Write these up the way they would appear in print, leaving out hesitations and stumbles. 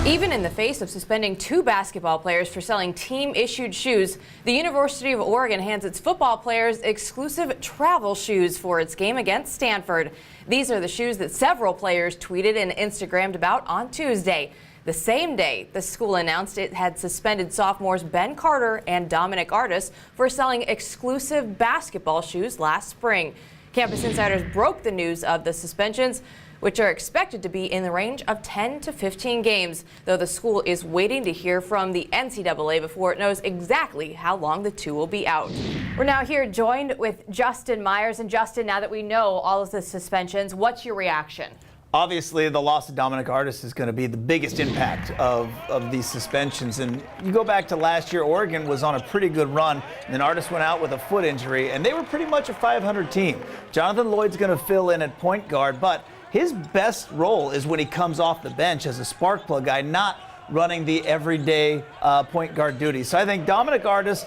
Even in the face of suspending 2 basketball players for selling team-issued shoes, the University of Oregon hands its football players exclusive travel shoes for its game against Stanford. These are the shoes that several players tweeted and Instagrammed about on Tuesday. The same day, the school announced it had suspended sophomores Ben Carter and Dominic Artis for selling exclusive basketball shoes last spring. Campus Insiders broke the news of the suspensions, which are expected to be in the range of 10 to 15 games, though the school is waiting to hear from the NCAA before it knows exactly how long the 2 will be out. We're now here joined with Justin Myers. And Justin, now that we know all of the suspensions, what's your reaction? Obviously, the loss of Dominic Artis is going to be the biggest impact of these suspensions. And you go back to last year, Oregon was on a pretty good run. And then Artis went out with a foot injury, and they were pretty much a 500 team. Jonathan Lloyd's going to fill in at point guard, but his best role is when he comes off the bench as a spark plug guy, not running the everyday point guard duties. So I think Dominic Artis,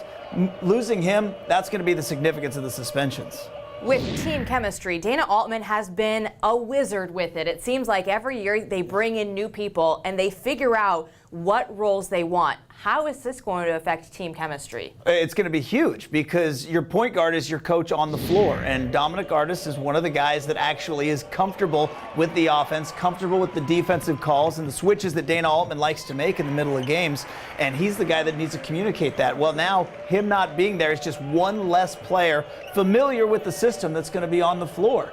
losing him, that's going to be the significance of the suspensions. With team chemistry, Dana Altman has been a wizard with it. It seems like every year they bring in new people and they figure out what roles they want. How is this going to affect team chemistry? It's going to be huge because your point guard is your coach on the floor, and Dominic Artis is one of the guys that actually is comfortable with the offense, comfortable with the defensive calls and the switches that Dana Altman likes to make in the middle of games, and he's the guy that needs to communicate that. Well, now him not being there is just one less player familiar with the system that's going to be on the floor.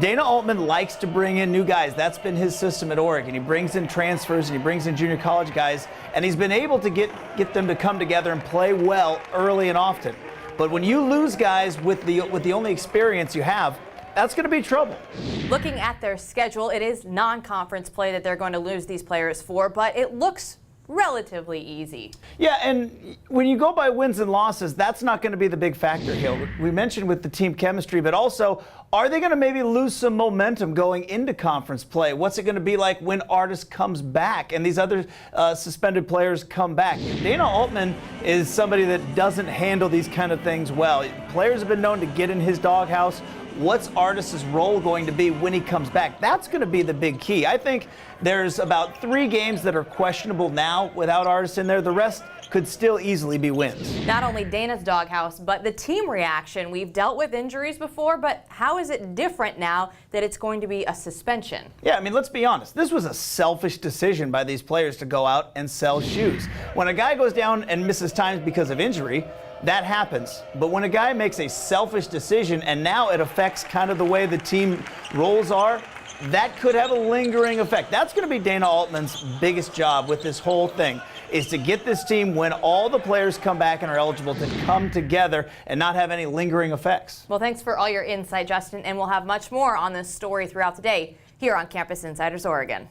Dana Altman likes to bring in new guys. That's been his system at Oregon. He brings in transfers and he brings in junior college guys, and he's been able to get them to come together and play well early and often. But when you lose guys with the only experience you have, that's going to be trouble. Looking at their schedule, it is non-conference play that they're going to lose these players for, but it looks relatively easy. Yeah, and when you go by wins and losses, that's not going to be the big factor here. We mentioned with the team chemistry, but also, are they going to maybe lose some momentum going into conference play? What's it going to be like when Artis comes back and these other suspended players come back? Dana Altman is somebody that doesn't handle these kind of things well. Players have been known to get in his doghouse. What's Artis' role going to be when he comes back? That's going to be the big key. I think there's about 3 games that are questionable now without Artis in there. The rest could still easily be wins. Not only Dana's doghouse, but the team reaction. We've dealt with injuries before, but how is it different now that it's going to be a suspension? Yeah, I mean, let's be honest. This was a selfish decision by these players to go out and sell shoes. When a guy goes down and misses times because of injury, that happens. But when a guy makes a selfish decision and now it affects kind of the way the team roles are, that could have a lingering effect. That's going to be Dana Altman's biggest job with this whole thing, is to get this team, when all the players come back and are eligible, to come together and not have any lingering effects. Well, thanks for all your insight, Justin, and we'll have much more on this story throughout the day here on Campus Insiders Oregon.